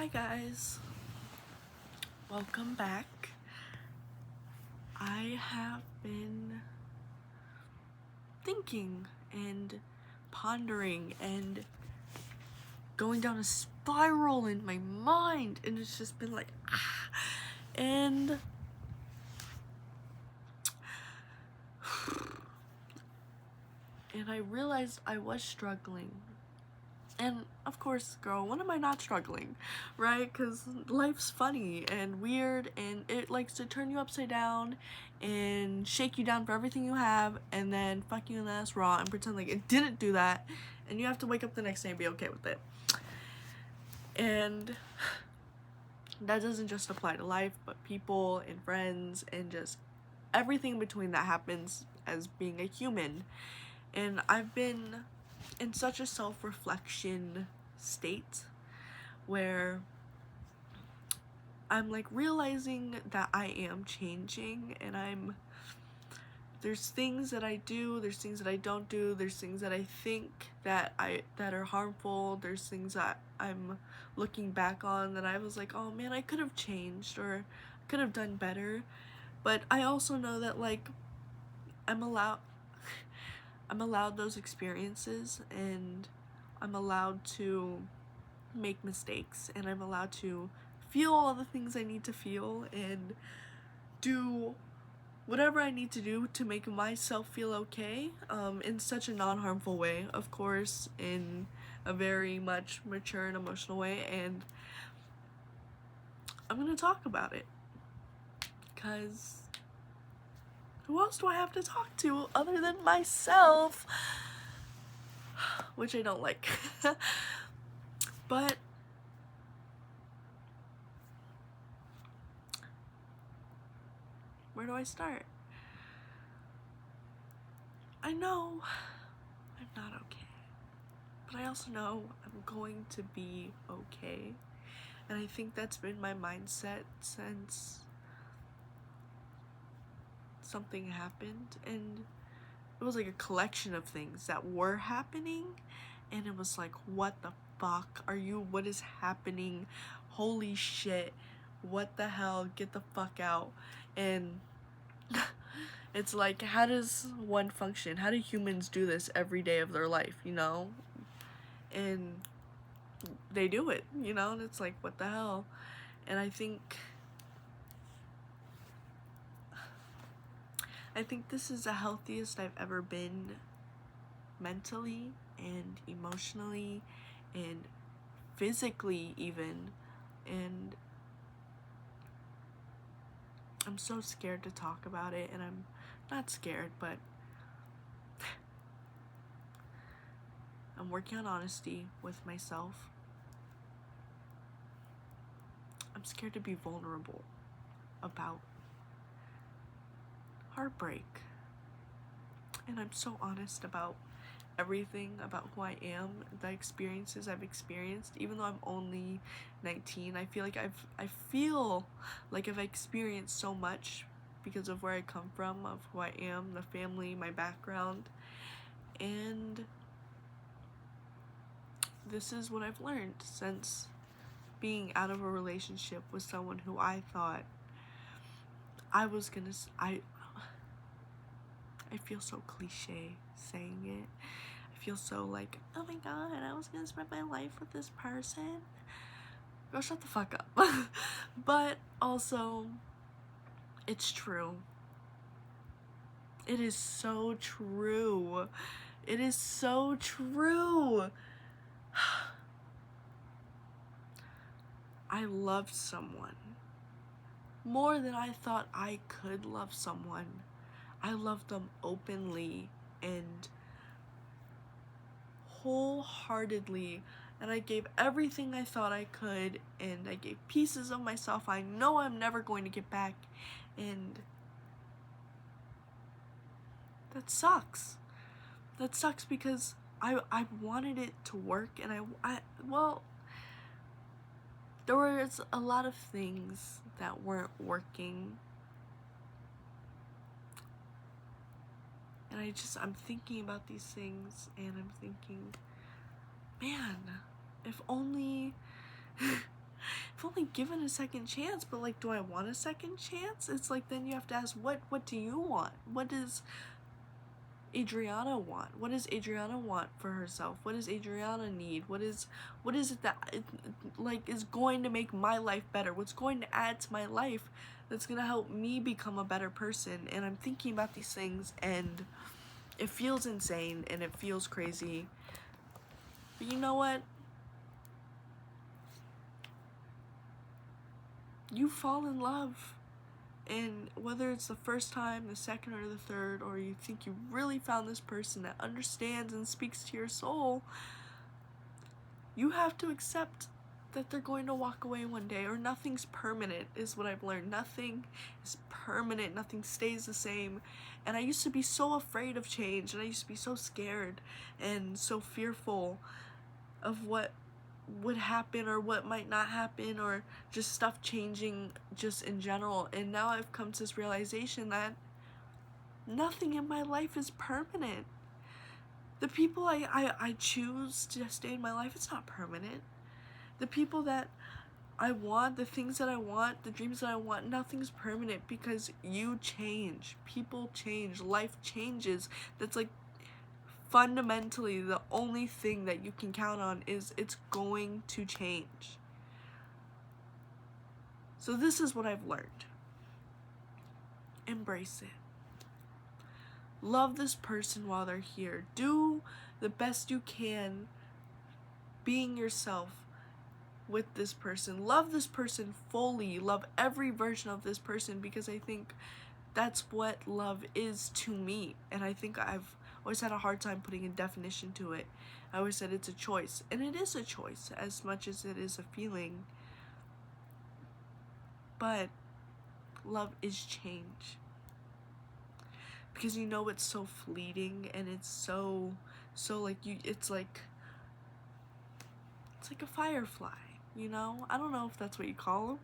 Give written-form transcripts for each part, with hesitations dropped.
Hi guys, welcome back. I have been thinking and pondering and going down a spiral in my mind, and it's just been like and I realized I was struggling. And of course, girl, when am I not struggling, right? Because life's funny and weird, and it likes to turn you upside down and shake you down for everything you have, and then fuck you in the ass raw and pretend like it didn't do that, and you have to wake up the next day and be okay with it. And that doesn't just apply to life, but people and friends and just everything in between that happens as being a human. And I've been in such a self-reflection state where I'm like realizing that I am changing, and there's things that I do, there's things that I don't do, there's things that I think that are harmful, there's things that I'm looking back on that I was like, oh man, I could have changed or could have done better. But I also know that like I'm allowed those experiences, and I'm allowed to make mistakes, and I'm allowed to feel all the things I need to feel and do whatever I need to do to make myself feel okay, in such a non-harmful way, of course, in a very much mature and emotional way. And I'm gonna talk about it because who else do I have to talk to other than myself? Which I don't like. But where do I start? I know I'm not okay, but I also know I'm going to be okay. And I think that's been my mindset since something happened, and it was like a collection of things that were happening, and it was like, what the fuck what is happening? Holy shit, what the hell, get the fuck out. And it's like, how does one function? How do humans do this every day of their life, you know? And they do it, you know? And it's like, what the hell? And I think this is the healthiest I've ever been, mentally and emotionally and physically even. And I'm so scared to talk about it, and I'm not scared, but I'm working on honesty with myself. I'm scared to be vulnerable about heartbreak, and I'm so honest about everything about who I am, the experiences I've experienced. Even though I'm only 19, I feel like I've experienced so much because of where I come from, of who I am, the family, my background. And this is what I've learned since being out of a relationship with someone who I thought I was gonna I feel so cliche saying it. I feel so like, oh my god, I was gonna spend my life with this person. Girl, shut the fuck up. But also, it's true. It is so true. It is so true. I loved someone more than I thought I could love someone. I loved them openly and wholeheartedly, and I gave everything I thought I could, and I gave pieces of myself I know I'm never going to get back, and that sucks. That sucks because I wanted it to work, and well, there was a lot of things that weren't working, and I'm thinking about these things, and I'm thinking, man, if only I've only given a second chance, but like, do I want a second chance? It's like, then you have to ask, what do you want? What does Adriana want? What does Adriana want for herself? What does Adriana need? What is it that like is going to make my life better? What's going to add to my life that's going to help me become a better person? And I'm thinking about these things, and it feels insane and it feels crazy. But you know what? You fall in love. And whether it's the first time, the second, or the third, or you think you really found this person that understands and speaks to your soul, you have to accept that they're going to walk away one day, or nothing's permanent, is what I've learned. Nothing is permanent, nothing stays the same. And I used to be so afraid of change, and I used to be so scared and so fearful of what would happen or what might not happen, or just stuff changing just in general. And now I've come to this realization that nothing in my life is permanent. The people I choose to stay in my life, it's not permanent. The people that I want, the things that I want, the dreams that I want, nothing's permanent, because you change, people change, life changes. That's like fundamentally the only thing that you can count on, is it's going to change. So this is what I've learned. Embrace it. Love this person while they're here. Do the best you can being yourself with this person. Love this person fully. Love every version of this person, because I think that's what love is to me. And I think I've always had a hard time putting a definition to it. I always said it's a choice, and it is a choice as much as it is a feeling. But love is change, because you know it's so fleeting, and it's so like it's like a firefly, you know? I don't know if that's what you call them.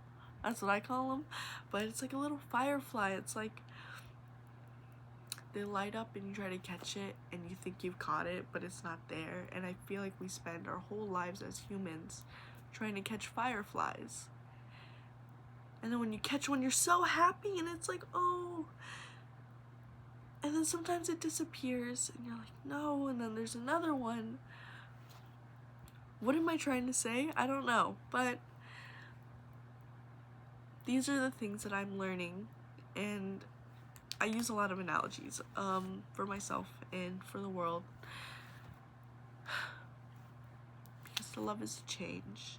That's what I call them. But it's like a little firefly. It's like they light up and you try to catch it and you think you've caught it, but it's not there. And I feel like we spend our whole lives as humans trying to catch fireflies. And then when you catch one, you're so happy, and it's like, oh. And then sometimes it disappears and you're like, no. And then there's another one. What am I trying to say? I don't know. But these are the things that I'm learning, and I use a lot of analogies for myself and for the world, because to love is to change.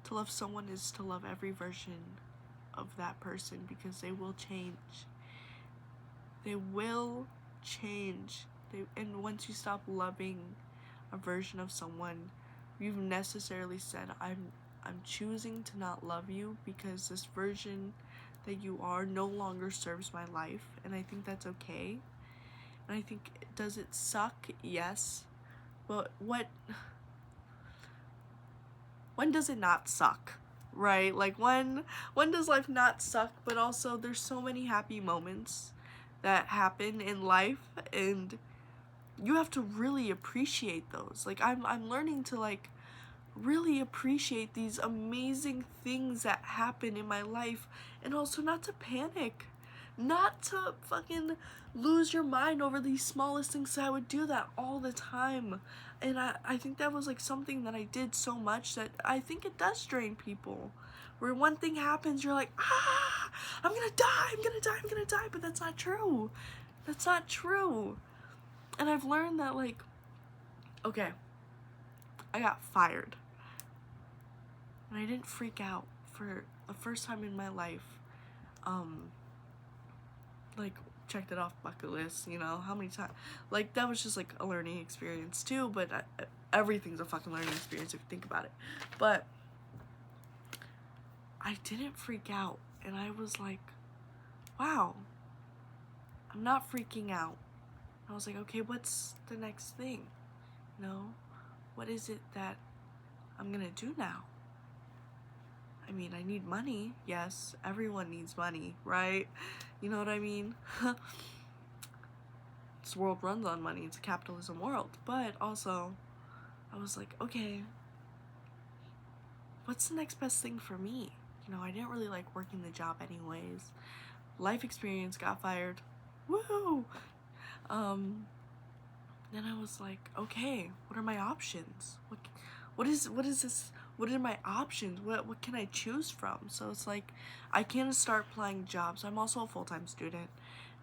To love someone is to love every version of that person, because they will change. They will change. And once you stop loving a version of someone, you've necessarily said, I'm choosing to not love you, because this version that you are no longer serves my life. And I think that's okay. And I think, does it suck? Yes. But when does it not suck? Right? Like, when does life not suck? But also, there's so many happy moments that happen in life, and you have to really appreciate those. Like, I'm learning to like really appreciate these amazing things that happen in my life, and also not to panic, not to fucking lose your mind over these smallest things. So I would do that all the time, and I think that was like something that I did so much that I think it does drain people, where one thing happens, you're like, I'm gonna die, but that's not true. That's not true. And I've learned that, like, okay, I got fired, and I didn't freak out for the first time in my life. Like, checked it off bucket list, you know, how many times, like, that was just like a learning experience too. But everything's a fucking learning experience if you think about it. But I didn't freak out, and I was like, wow, I'm not freaking out. I was like, okay, what's the next thing? You know, what is it that I'm gonna do now? I mean, I need money. Yes, everyone needs money, right? You know what I mean? This world runs on money. It's a capitalism world. But also, I was like, okay, what's the next best thing for me? You know, I didn't really like working the job anyways. Life experience, got fired. Woohoo! Then I was like, okay, what are my options? What is this? What are my options? What can I choose from? So it's like, I can start applying jobs. I'm also a full-time student,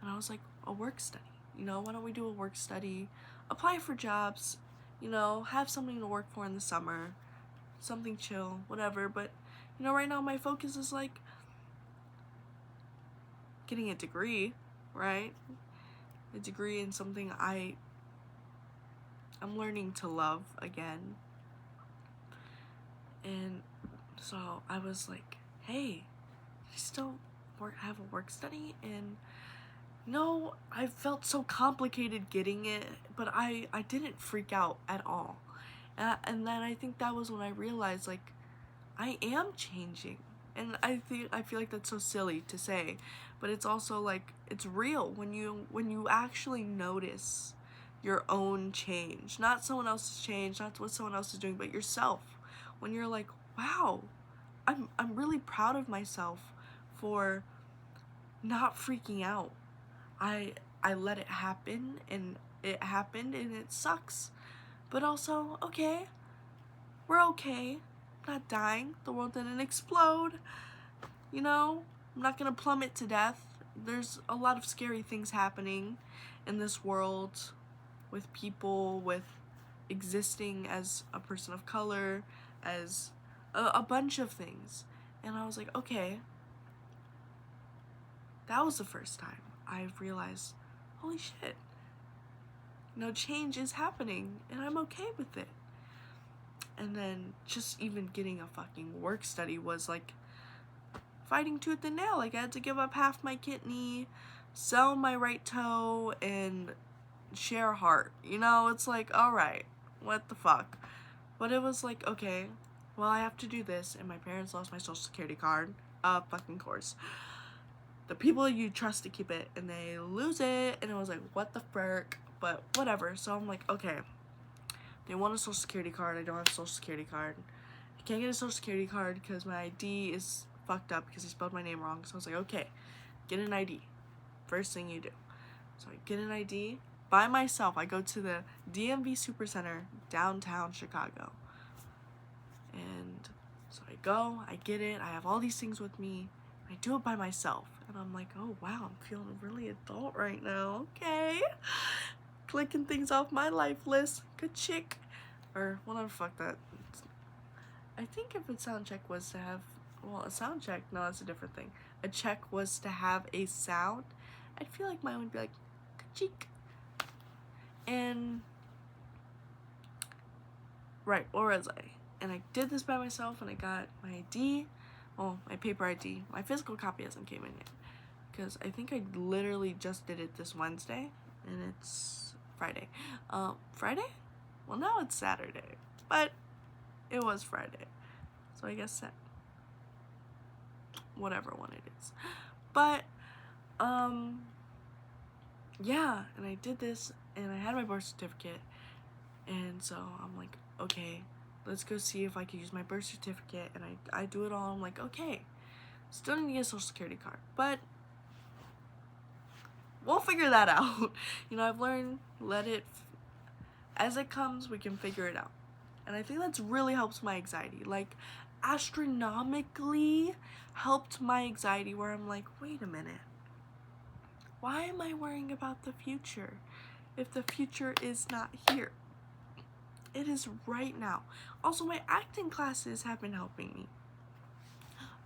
and I was like, a work study. You know, why don't we do a work study? Apply for jobs. You know, have something to work for in the summer, something chill, whatever. But you know, right now my focus is like getting a degree, right? A degree in something I'm learning to love again. And so I was like, hey, I still have a work study? And no, I felt so complicated getting it, but I didn't freak out at all. And then I think that was when I realized, like, I am changing. And I feel like that's so silly to say, but it's also like, it's real when you actually notice your own change, not someone else's change, not what someone else is doing, but yourself. When you're like, wow, I'm really proud of myself for not freaking out. I let it happen, and it happened, and it sucks. But also, okay, we're okay. I'm not dying. The world didn't explode. You know, I'm not gonna plummet to death. There's a lot of scary things happening in this world with people, with existing as a person of color, as a bunch of things. And I was like, okay, that was the first time I realized, holy shit, you know, change is happening, and I'm okay with it. And then just even getting a fucking work study was like fighting tooth and nail. Like, I had to give up half my kidney, sell my right toe, and share a heart. You know, it's like, alright, what the fuck? But it was like, okay, well, I have to do this, and my parents lost my social security card. Fucking course. The people you trust to keep it, and they lose it, and it was like, what the frick? But whatever. So I'm like, okay, they want a social security card. I don't have a social security card. I can't get a social security card because my ID is fucked up because he spelled my name wrong. So I was like, okay, get an ID. First thing you do. So I get an ID by myself. I go to the DMV Supercenter, downtown Chicago. And so I go, I get it, I have all these things with me. I do it by myself. And I'm like, oh wow, I'm feeling really adult right now. Okay. Clicking things off my life list. Good chick. Or whatever, fuck that. I think if a sound check was to have, well, a sound check, no, that's a different thing. A check was to have a sound, I'd feel like mine would be like, ka-cheek. And, right, or was I? And I did this by myself, and I got my ID, well, my paper ID. My physical copy hasn't came in yet, because I think I literally just did it this Wednesday, and it's Friday. Friday? Well, now it's Saturday, but it was Friday, so I guess that, whatever one it is. But, yeah, and I did this, and I had my birth certificate, and so I'm like, okay, let's go see if I can use my birth certificate, and I do it all. I'm like, okay, still need to get a social security card, but we'll figure that out. You know, I've learned, as it comes, we can figure it out. And I think that's really helps my anxiety, like, astronomically helped my anxiety, where I'm like, wait a minute, why am I worrying about the future if the future is not here? It is right now. Also, my acting classes have been helping me.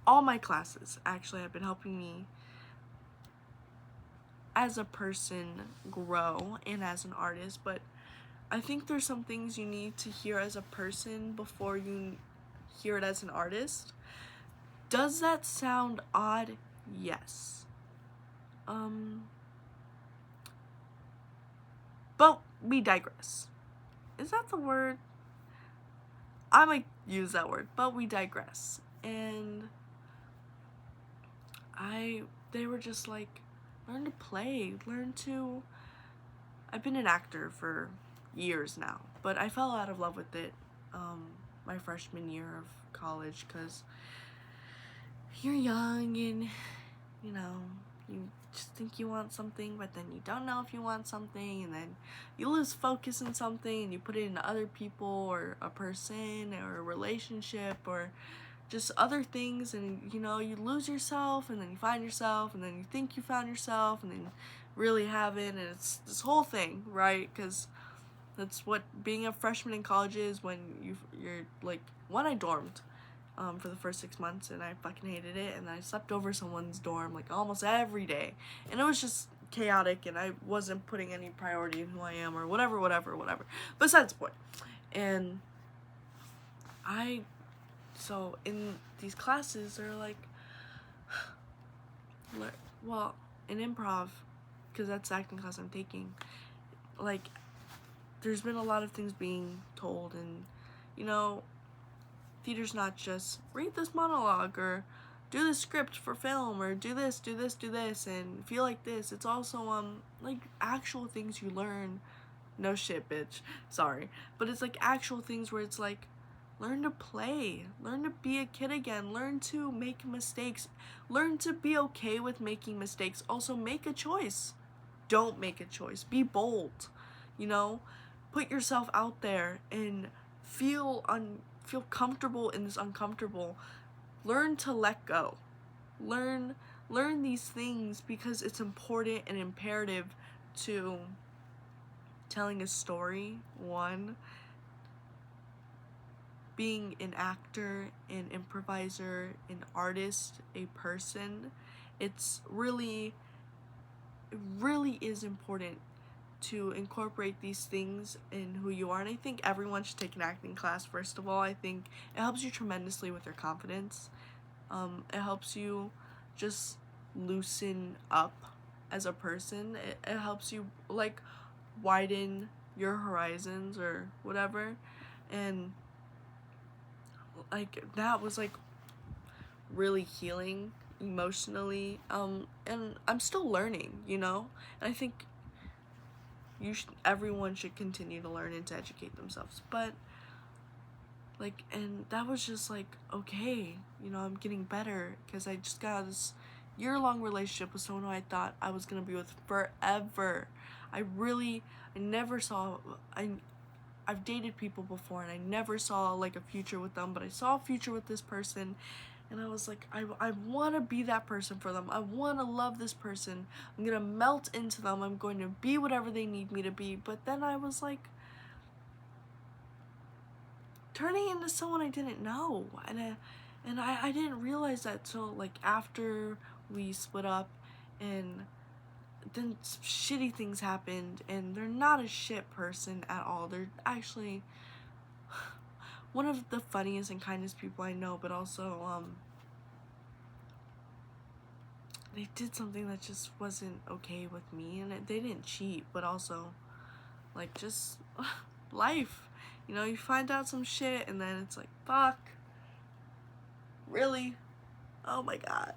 All my classes actually have been helping me as a person grow and as an artist, but I think there's some things you need to hear as a person before you hear it as an artist. Does that sound odd? Yes. But we digress. Is that the word? I might use that word, but we digress. And they were just like, learn to play, I've been an actor for years now, but I fell out of love with it, my freshman year of college, because you're young and, you know, you just think you want something, but then you don't know if you want something, and then you lose focus in something and you put it into other people or a person or a relationship or just other things, and you know, you lose yourself, and then you find yourself, and then you think you found yourself, and then really haven't, and it's this whole thing, right? Because that's what being a freshman in college is, when you're like, when I dormed for the first 6 months, and I fucking hated it, and I slept over someone's dorm like almost every day, and it was just chaotic, and I wasn't putting any priority in who I am or whatever. Besides the point. And so in these classes, they're like, well, in improv, because that's the acting class I'm taking, like, there's been a lot of things being told, and, you know, theater's not just read this monologue or do this script for film or do this and feel like this. It's also like actual things you learn. No shit, bitch. Sorry. But it's like actual things where it's like, learn to play, learn to be a kid again, learn to make mistakes, learn to be okay with making mistakes. Also, make a choice. Don't make a choice. Be bold. You know, put yourself out there and feel comfortable in this uncomfortable. Learn to let go. Learn these things, because it's important and imperative to telling a story. One, being an actor, an improviser, an artist, a person. It really is important to incorporate these things in who you are. And I think everyone should take an acting class. First of all, I think it helps you tremendously with your confidence. It helps you just loosen up as a person. It helps you like widen your horizons or whatever. And like that was like really healing emotionally. And I'm still learning, you know? And I think everyone should continue to learn and to educate themselves. But like, and that was just like, okay, you know, I'm getting better, because I just got this year-long relationship with someone who I thought I was gonna be with forever. I've dated people before, and I never saw like a future with them, but I saw a future with this person, and I was like, I want to be that person for them. I want to love this person. I'm gonna melt into them. I'm going to be whatever they need me to be. But then I was like turning into someone I didn't know, and I didn't realize that till like after we split up, and then some shitty things happened, and they're not a shit person at all. They're actually one of the funniest and kindest people I know, but also they did something that just wasn't okay with me, and they didn't cheat, but also like just life, you know, you find out some shit, and then it's like, fuck, really? Oh my god,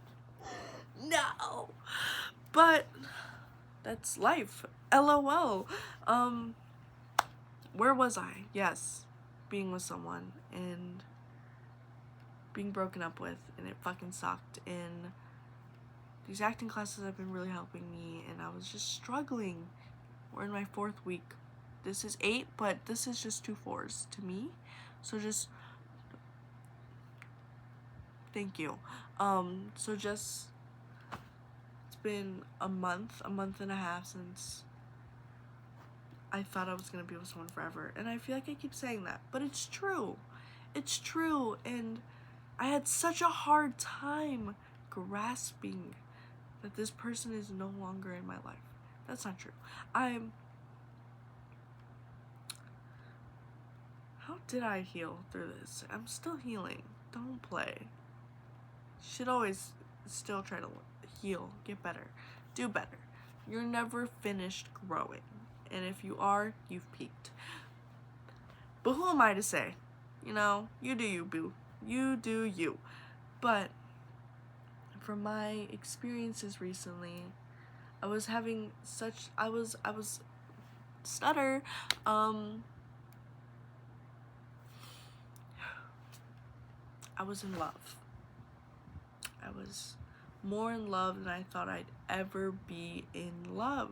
no. But that's life. LOL. Where was I? Yes, being with someone and being broken up with, and it fucking sucked. And these acting classes have been really helping me, and I was just struggling. We're in my 4th week. This is 8, but this is just 2 4s to me. So just thank you. So just, it's been a month and a half since I thought I was gonna be with someone forever, and I feel like I keep saying that, but it's true. It's true, and I had such a hard time grasping that this person is no longer in my life. That's not true. How did I heal through this? I'm still healing. Don't play. Should always still try to heal, get better, do better. You're never finished growing. And if you are, you've peaked. But who am I to say? You know, you do you, boo. You do you. But from my experiences recently, I was stutter. I was in love. I was more in love than I thought I'd ever be in love.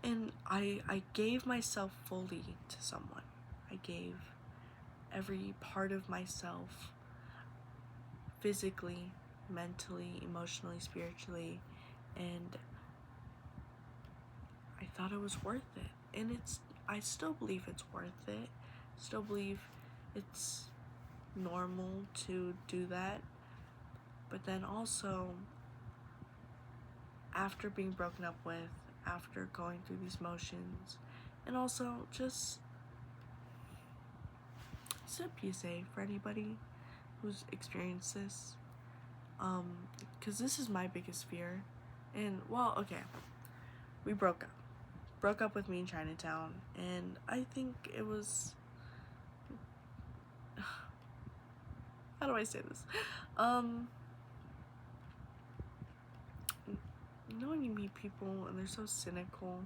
And I gave myself fully to someone. I gave every part of myself, physically, mentally, emotionally, spiritually, and I thought it was worth it. And I still believe it's worth it. Still believe it's normal to do that. But then also, after being broken up with, after going through these motions, and also just it's a PSA for anybody who's experienced this, because this is my biggest fear. And well, okay, we broke up with me in Chinatown, and I think it was, how do I say this, you know when you meet people and they're so cynical,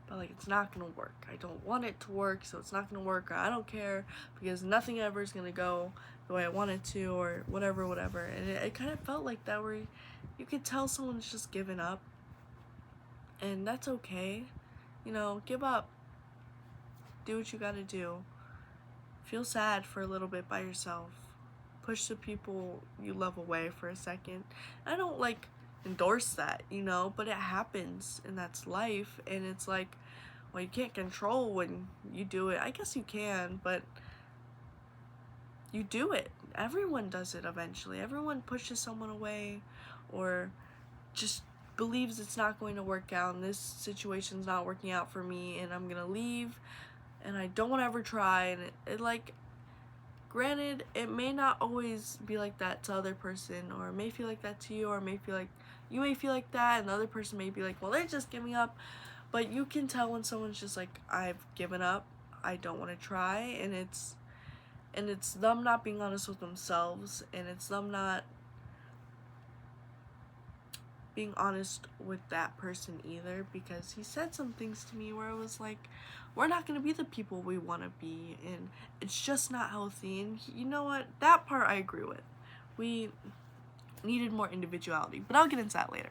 but like, it's not gonna work, I don't want it to work, so it's not gonna work, or I don't care because nothing ever is gonna go the way I want it to, or whatever, and it kind of felt like that, where you could tell someone's just given up, and that's okay, you know, give up, do what you gotta do, feel sad for a little bit by yourself, push the people you love away for a second. I don't like endorse that, you know, but it happens, and that's life. And it's like, well, you can't control when you do it. I guess you can, but you do it. Everyone does it eventually. Everyone pushes someone away, or just believes it's not going to work out, and this situation's not working out for me, and I'm gonna leave, and I don't want to ever try. And it like, granted, it may not always be like that to other person, or it may feel like that to you, or it may feel like you may feel like that, and the other person may be like, well, they're just giving up. But you can tell when someone's just like, I've given up, I don't want to try, and it's them not being honest with themselves, and it's them not being honest with that person either, because he said some things to me where it was like, we're not going to be the people we want to be, and it's just not healthy. And you know what, that part I agree with. We needed more individuality, but I'll get into that later.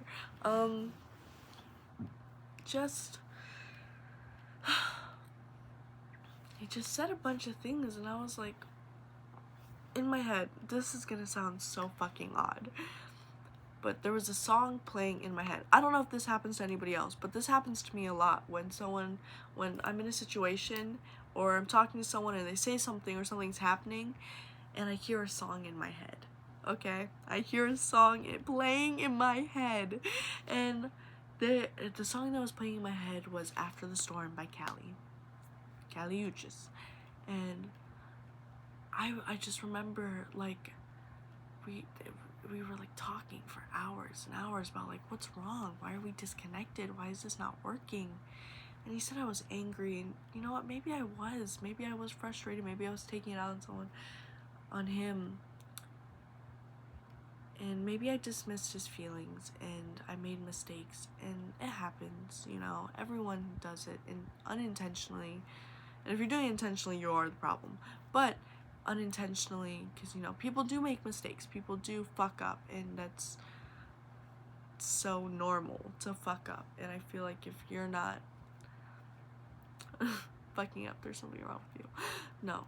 Just he just said a bunch of things, and I was like, in my head, this is gonna sound so fucking odd, but there was a song playing in my head. I don't know if this happens to anybody else, but this happens to me a lot when I'm in a situation, or I'm talking to someone and they say something, or something's happening, and I hear a song in my head. Okay? I hear a song playing in my head, and the song that was playing in my head was After the Storm by Kali Uchis. And I just remember, like, we were like talking for hours and hours about like, what's wrong, why are we disconnected, why is this not working? And he said I was angry, and you know what, maybe I was frustrated, maybe I was taking it out on someone, on him, and maybe I dismissed his feelings, and I made mistakes, and it happens, you know, everyone does it, and unintentionally. And if you're doing it intentionally, you are the problem. But unintentionally, because, you know, people do make mistakes, people do fuck up, and that's so normal to fuck up. And I feel like if you're not fucking up, there's something wrong with you. No.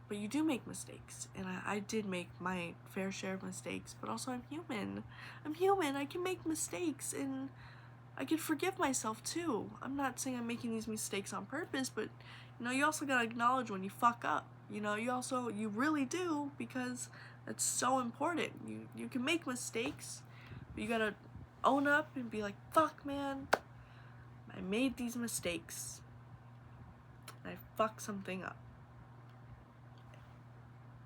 But you do make mistakes, and I did make my fair share of mistakes, but also I'm human, I can make mistakes, and I can forgive myself too. I'm not saying I'm making these mistakes on purpose, but you know, you also gotta acknowledge when you fuck up. You know, you really do, because it's so important. You can make mistakes, but you gotta own up and be like, fuck, man, I made these mistakes, and I fucked something up,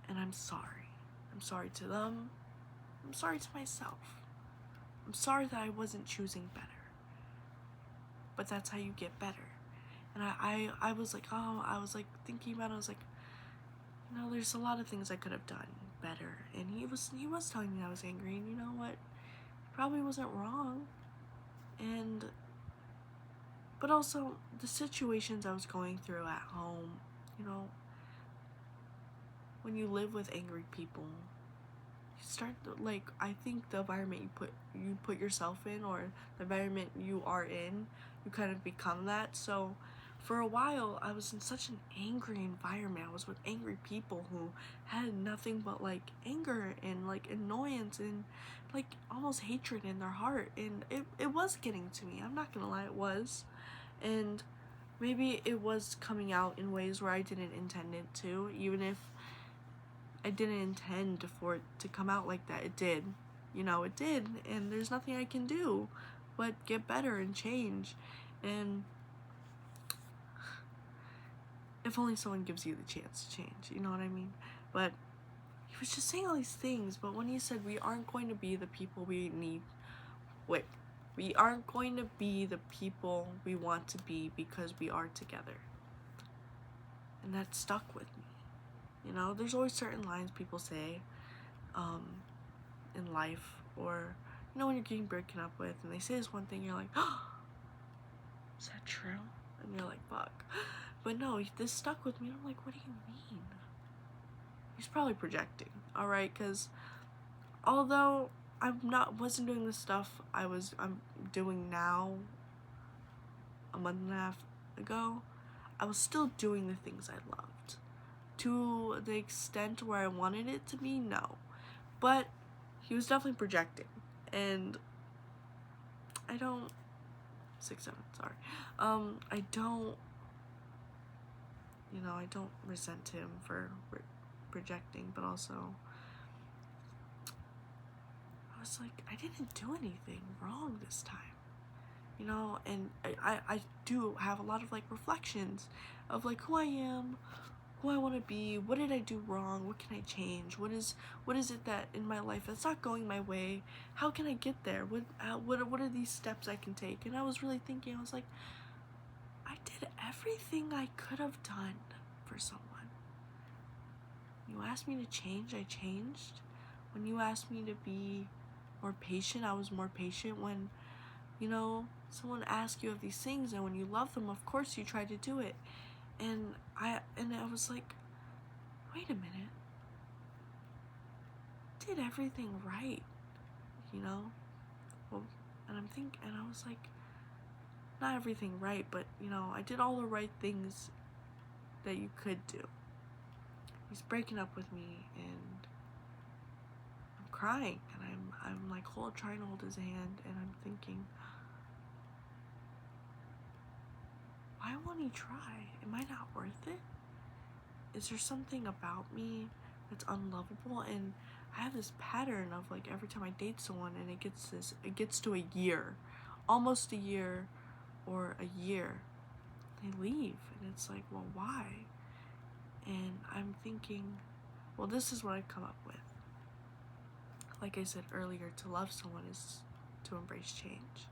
and I'm sorry. I'm sorry to them. I'm sorry to myself. I'm sorry that I wasn't choosing better. But that's how you get better. And I was like, I was like thinking about it, I was like, you know, there's a lot of things I could have done better. And he was telling me I was angry, and you know what? He probably wasn't wrong. But also the situations I was going through at home, you know, when you live with angry people, you start like, I think the environment you put yourself in, or the environment you are in, you kind of become that. So for a while I was in such an angry environment. I was with angry people who had nothing but like anger and like annoyance and like almost hatred in their heart, and it was getting to me. I'm not gonna lie, it was. And maybe it was coming out in ways where I didn't intend it to. Even if I didn't intend for it to come out like that, it did. It did, and there's nothing I can do but get better and change. And if only someone gives you the chance to change, you know what I mean? But he was just saying all these things, but when he said we aren't going to be the people we need, wait, we aren't going to be the people we want to be because we are together. And that stuck with me. There's always certain lines people say in life, or, when you're getting broken up with and they say this one thing, you're like, oh, is that true? And you're like, fuck. But no, this stuck with me. I'm like, what do you mean? He's probably projecting, alright? Because although wasn't doing the stuff I'm doing now a month and a half ago, I was still doing the things I loved. To the extent where I wanted it to be, no. But he was definitely projecting. And I don't 6-7, sorry. I don't I don't resent him for projecting, but also I was like, I didn't do anything wrong this time. And I do have a lot of like reflections of like who I am, who I want to be, what did I do wrong, what can I change, what is it that in my life that's not going my way, how can I get there, what are these steps I can take. And I was really thinking, I was like, I did everything I could have done for someone. You asked me to change, I changed. When you asked me to be more patient, I was more patient. When someone asks you of these things, and when you love them, of course you try to do it. And I was like, wait a minute, I did everything right, well, and I was like, not everything right, but I did all the right things that you could do. He's breaking up with me, and I'm crying, and I'm like trying to hold his hand, and I'm thinking, why won't he try? Am I not worth it? Is there something about me that's unlovable? And I have this pattern of like every time I date someone and it gets to a year, almost a year, or a year, they leave, and it's like, well, why? And I'm thinking, well, this is what I've come up with. Like I said earlier, to love someone is to embrace change.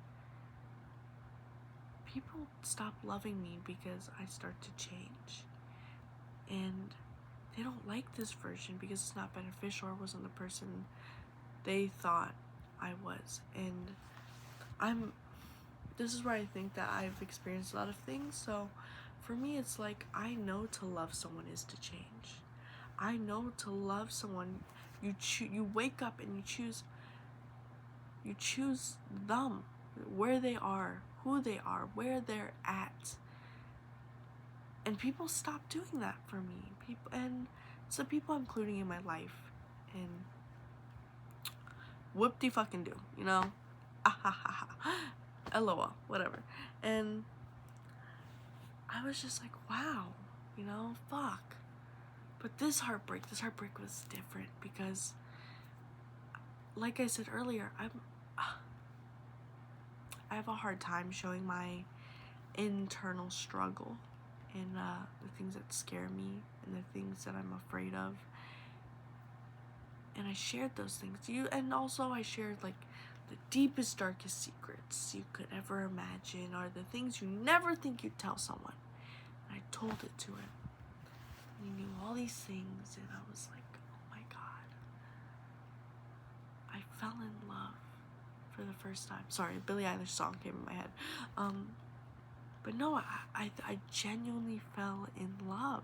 People stop loving me because I start to change, and they don't like this version because it's not beneficial or wasn't the person they thought I was. And this is where I think that I've experienced a lot of things. So for me, it's like, I know to love someone is to change. I know to love someone, you wake up and you choose them, where they are, who they are, where they're at. And people stop doing that for me. And it's the people I'm including in my life. And whoop-de-fucking do, LOL, whatever. And I was just like, wow, fuck. But this heartbreak was different because, like I said earlier, I have a hard time showing my internal struggle and the things that scare me and the things that I'm afraid of. And I shared those things to you, and also I shared like the deepest, darkest secrets you could ever imagine, or the things you never think you'd tell someone. And I told it to him. And he knew all these things, and I was like, oh my God. I fell in love for the first time. Sorry, a Billie Eilish song came in my head. But no, I genuinely fell in love.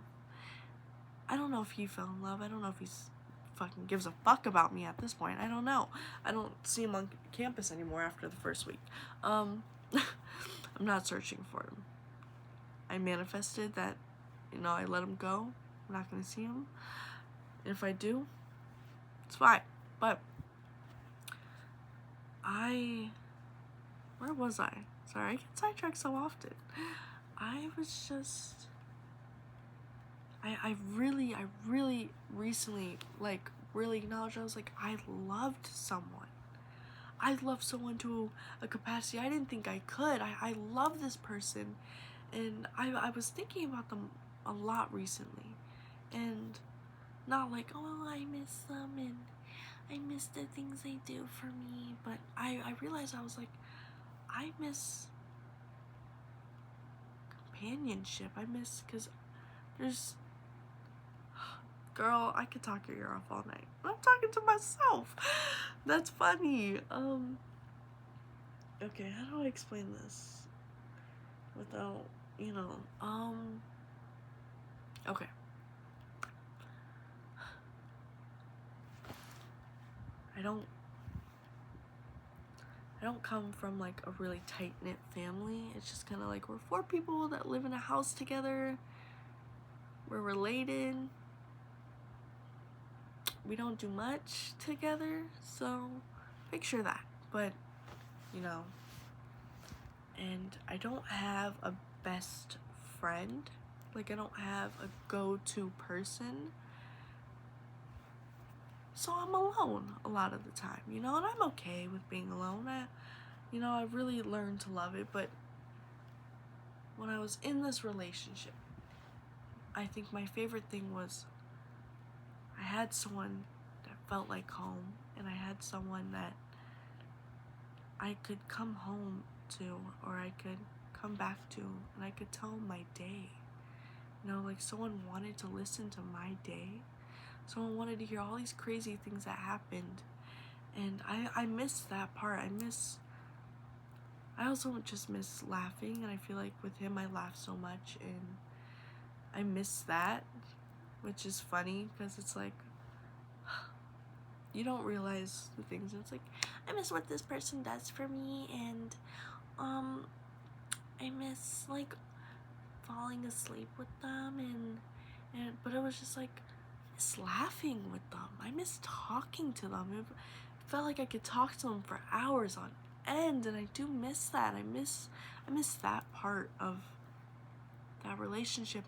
I don't know if he fell in love. I don't know if he's fucking gives a fuck about me at this point. I don't know. I don't see him on campus anymore after the first week. I'm not searching for him. I manifested that, you know, I let him go. I'm not gonna see him. And if I do, it's fine. But where was I? Sorry, I get sidetracked so often. I was just, I really recently, like, really acknowledged, I was like, I loved someone. I loved someone to a capacity I didn't think I could. I love this person. And I was thinking about them a lot recently. And not like, oh, I miss them and I miss the things they do for me. But I realized, I was like, I miss companionship. I miss, because there's, girl, I could talk your ear off all night. I'm talking to myself. That's funny. Okay, how do I explain this without, you know, okay. I don't come from like a really tight-knit family. It's just kind of like we're 4 people that live in a house together. We're related. We don't do much together, so picture that. But, you know, and I don't have a best friend. Like, I don't have a go-to person. So I'm alone a lot of the time, you know, and I'm okay with being alone. I really learned to love it. But when I was in this relationship, I think my favorite thing was I had someone that felt like home, and I had someone that I could come home to, or I could come back to, and I could tell my day. You know, like, someone wanted to listen to my day. Someone wanted to hear all these crazy things that happened. And I miss that part. I also just miss laughing, and I feel like with him I laugh so much, and I miss that, which is funny, because it's like, you don't realize the things. It's like, I miss what this person does for me, and I miss, like, falling asleep with them, but it was just like, I miss laughing with them. I miss talking to them. It felt like I could talk to them for hours on end, and I do miss that. I miss that part of that relationship,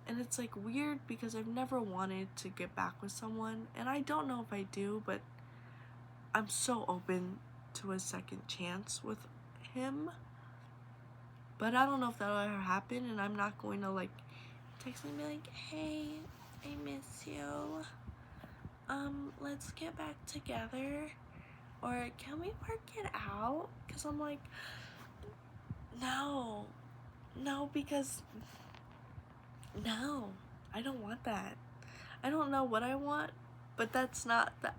and it's like weird, because I've never wanted to get back with someone, and I don't know if I do, but I'm so open to a second chance with him. But I don't know if that'll ever happen, and I'm not going to, like, text me and be like, hey, I miss you. Let's get back together. Or can we work it out? Because I'm like, no, because, no, I don't want that. I don't know what I want, but that's not that.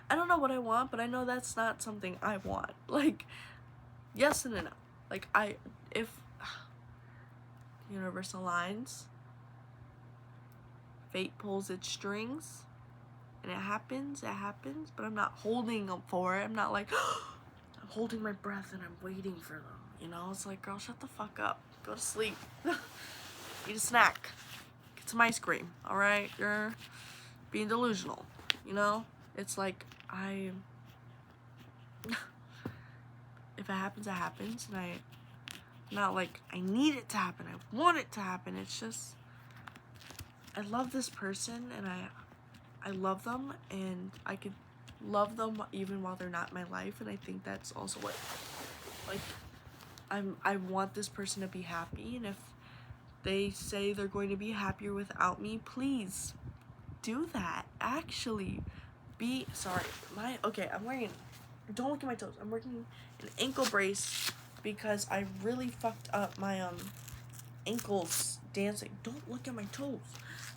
I don't know what I want, but I know that's not something I want. Like, yes and no. Like, if universe aligns, fate pulls its strings, and it happens, but I'm not holding up for it. I'm not like, I'm holding my breath and I'm waiting for them. You know, it's like, girl, shut the fuck up. Go to sleep. Eat a snack. Get some ice cream, alright? You're being delusional, you know? It's like, if it happens, it happens, and I'm not like, I need it to happen, I want it to happen. It's just, I love this person, and I love them, and I could love them even while they're not in my life, and I think that's also what, like, I want this person to be happy, and if they say they're going to be happier without me, please do that. Actually, I'm wearing, don't look at my toes, I'm wearing an ankle brace because I really fucked up my ankles dancing. Don't look at my toes.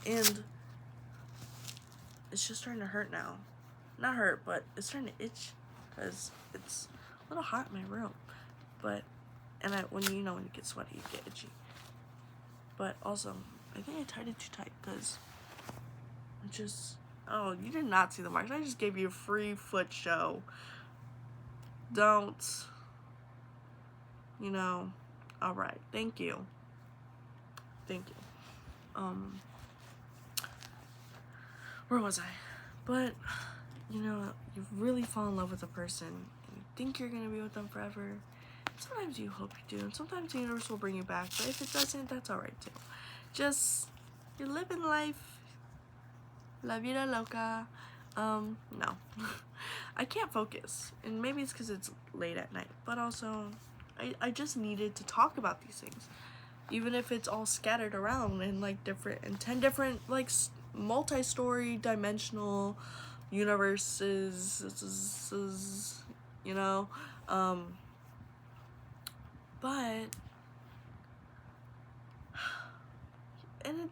And it's just starting to hurt now. Not hurt, but it's starting to itch because it's a little hot in my room. But, and when you get sweaty, you get itchy. But also, I think I tied it too tight because Just, oh, you did not see the marks. I just gave you a free foot show. Don't, alright, thank you. Thank you. Where was I? But, you really fall in love with a person, and you think you're gonna be with them forever. Sometimes you hope you do, and sometimes the universe will bring you back, but if it doesn't, that's alright too. Just, you're living life. La vida loca. No. I can't focus, and maybe it's because it's late at night, but also, I just needed to talk about these things. Even if it's all scattered around in, 10 different, multi-story, dimensional universes, but, and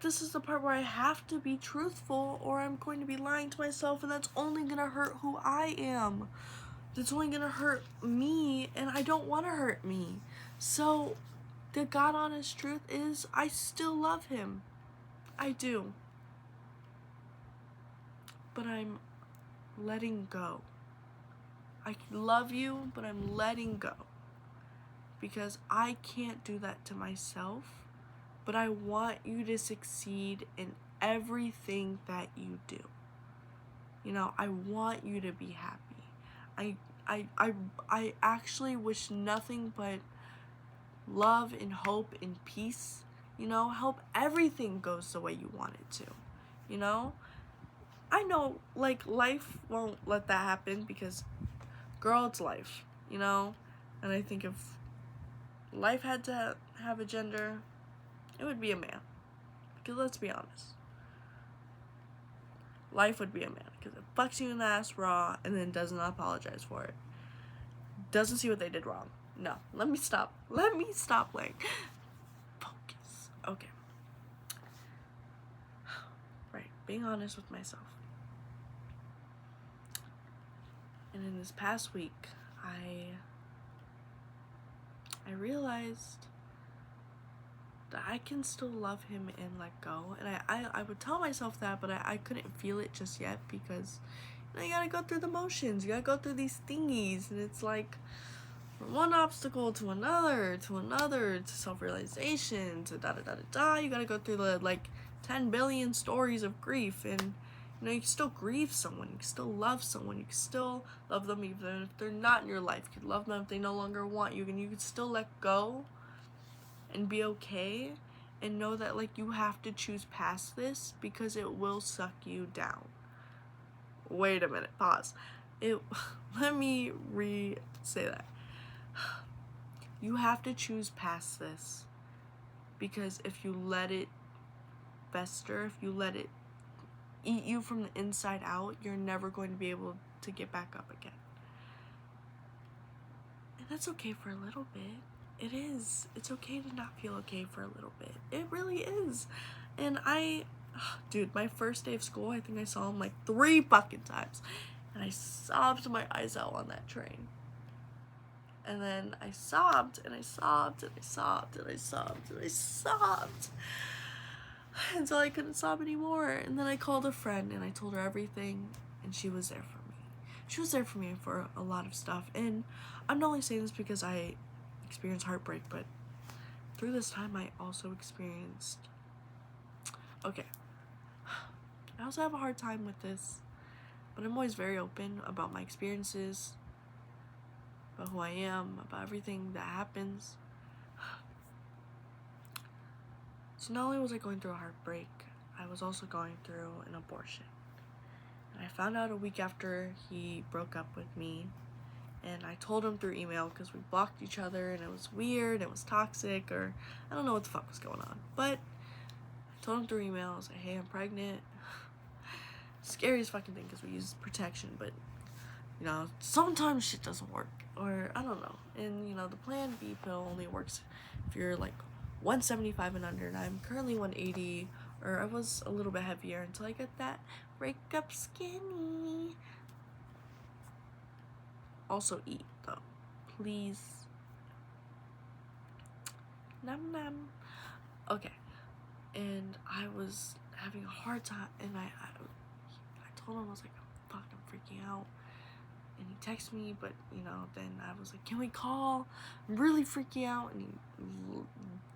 this is the part where I have to be truthful, or I'm going to be lying to myself, and that's only gonna hurt who I am. That's only gonna hurt me, and I don't want to hurt me. So, the God honest truth is, I still love him. I do. But I'm letting go. I love you, but I'm letting go. Because I can't do that to myself, but I want you to succeed in everything that you do. I want you to be happy. I actually wish nothing but love and hope and peace. Hope everything goes the way you want it to. I know, life won't let that happen because, girl, it's life, And I think if life had to have a gender, it would be a man. Because let's be honest. Life would be a man because it fucks you in the ass raw and then does not apologize for it. Doesn't see what they did wrong. No, let me stop playing. Focus. Okay. Right, being honest with myself. And in this past week, I realized that I can still love him and let go. And I would tell myself that, but I couldn't feel it just yet because you gotta go through the motions. You gotta go through these thingies. And it's from one obstacle to another, to self-realization, to da-da-da-da-da. You gotta go through the, 10 billion stories of grief. And, you can still grieve someone. You can still love someone. You can still love them even if they're not in your life. You can love them if they no longer want you. And you can still let go and be okay and know that you have to choose past this because it will suck you down. Wait a minute, pause. Let me say that. You have to choose past this because if you let it fester, if you let it eat you from the inside out, you're never going to be able to get back up again. And that's okay for a little bit. It is. It's okay to not feel okay for a little bit. It really is. And dude, my first day of school, I think I saw him 3 fucking times. And I sobbed my eyes out on that train. And then I sobbed, and I sobbed, and I sobbed, and I sobbed, and I sobbed. Until I couldn't sob anymore. And then I called a friend, and I told her everything, and she was there for me. She was there for me for a lot of stuff. And I'm not only saying this because I experienced heartbreak, but through this time I also experienced I also have a hard time with this, but I'm always very open about my experiences, about who I am, about everything that happens. So not only was I going through a heartbreak, I was also going through an abortion. And I found out a week after he broke up with me. And I told him through email because we blocked each other and it was weird, it was toxic, or I don't know what the fuck was going on. But I told him through email, I was like, hey, I'm pregnant. Scariest fucking thing because we use protection, but sometimes shit doesn't work, or I don't know. And the Plan B pill only works if you're 175 and under, and I'm currently 180, or I was a little bit heavier until I get that breakup skinny. Also eat, though. Please. Nom nom. Okay. And I was having a hard time, and I told him, I was like, fuck, I'm freaking out. And he texted me, but, you know, then I was like, can we call? I'm really freaking out. And he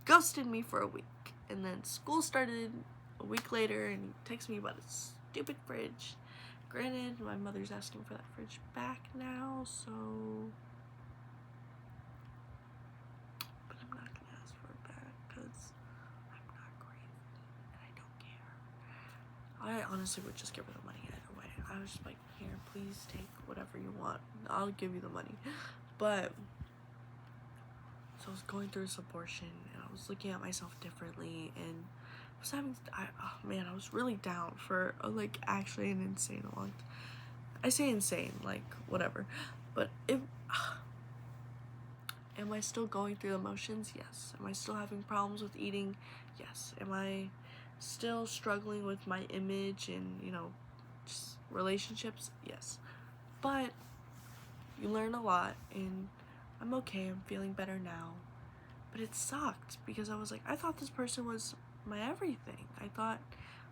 ghosted me for a week. And then school started a week later, and he texted me about a stupid fridge. Granted, my mother's asking for that fridge back now, so... But I'm not gonna ask for it back, because I'm not grateful, and I don't care. I honestly would just give her the money either way. I was just like, here, please take whatever you want. I'll give you the money. But, so I was going through this abortion, and I was looking at myself differently, and I was really down for, like, actually an insane long time. I say insane, like, whatever. But am I still going through the motions? Yes. Am I still having problems with eating? Yes. Am I still struggling with my image and, you know, just relationships? Yes. But you learn a lot, and I'm okay. I'm feeling better now. But it sucked because I was like, I thought this person was my everything. I thought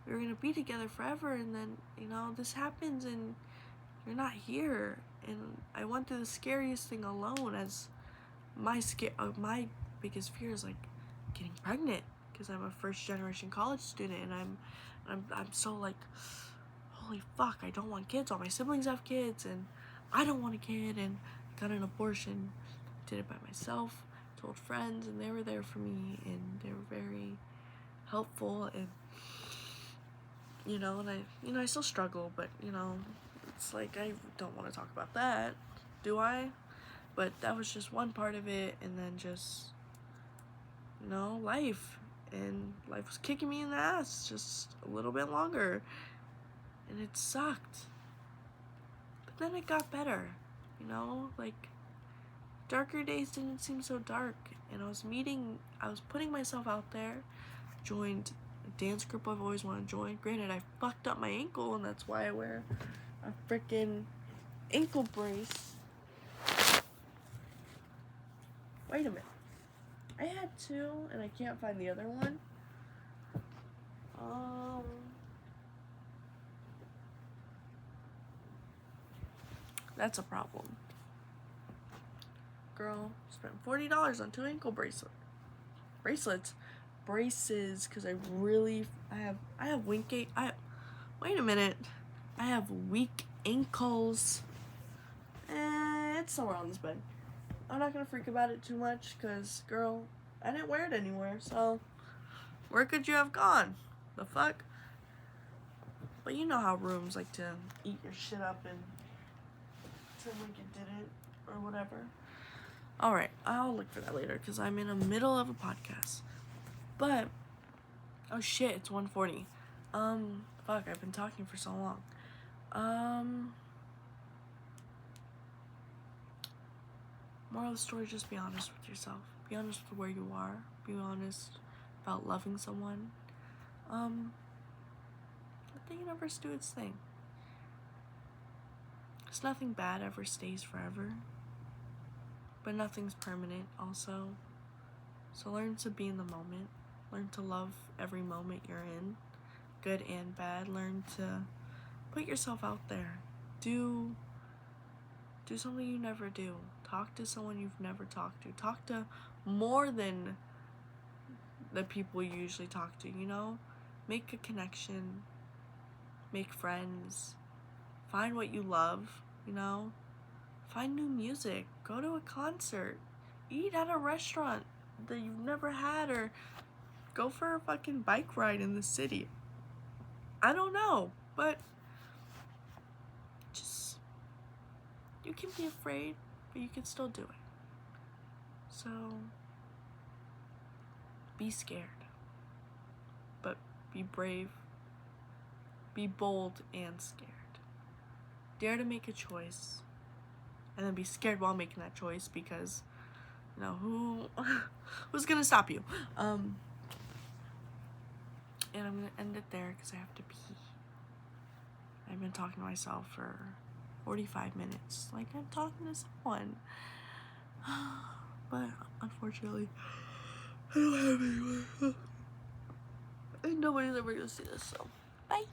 we were going to be together forever, and then, you know, this happens and you're not here. And I went through the scariest thing alone, as my biggest fear is, like, getting pregnant, because I'm a first generation college student, and I'm so like, holy fuck, I don't want kids. All my siblings have kids, and I don't want a kid, and I got an abortion, did it by myself, told friends, and they were there for me, and they were very helpful, and, you know, and I still struggle, but, you know, it's like, I don't want to talk about that, do I? But that was just one part of it, and then just, you know, life, and life was kicking me in the ass just a little bit longer, and it sucked, but then it got better, you know, like, darker days didn't seem so dark, and I was putting myself out there, joined a dance group I've always wanted to join. Granted, I fucked up my ankle, and that's why I wear a freaking ankle brace. Wait a minute. I had two, and I can't find the other one. That's a problem. Girl, spent $40 on 2 ankle braces, because I have wait a minute. I have weak ankles. It's somewhere on this bed. I'm not gonna freak about it too much, because, girl, I didn't wear it anywhere, so where could you have gone? The fuck? But you know how rooms like to eat your shit up and pretend like it didn't, or whatever. Alright, I'll look for that later, because I'm in the middle of a podcast. But, oh shit, it's 1:40. Fuck, I've been talking for so long. Moral of the story, just be honest with yourself. Be honest with where you are. Be honest about loving someone. Let the universe do its thing. Because nothing bad ever stays forever. But nothing's permanent also. So learn to be in the moment. Learn to love every moment you're in. Good and bad. Learn to put yourself out there. Do something you never do. Talk to someone you've never talked to. Talk to more than the people you usually talk to, you know? Make a connection. Make friends. Find what you love, you know? Find new music. Go to a concert. Eat at a restaurant that you've never had, or go for a fucking bike ride in the city. I don't know, but just, you can be afraid, but you can still do it. So, be scared, but be brave, be bold and scared. Dare to make a choice, and then be scared while making that choice, because, you know, who's gonna stop you? And I'm gonna end it there because I have to pee. I've been talking to myself for 45 minutes, like I'm talking to someone. But unfortunately, I don't have anyone. And nobody's ever gonna see this, so bye.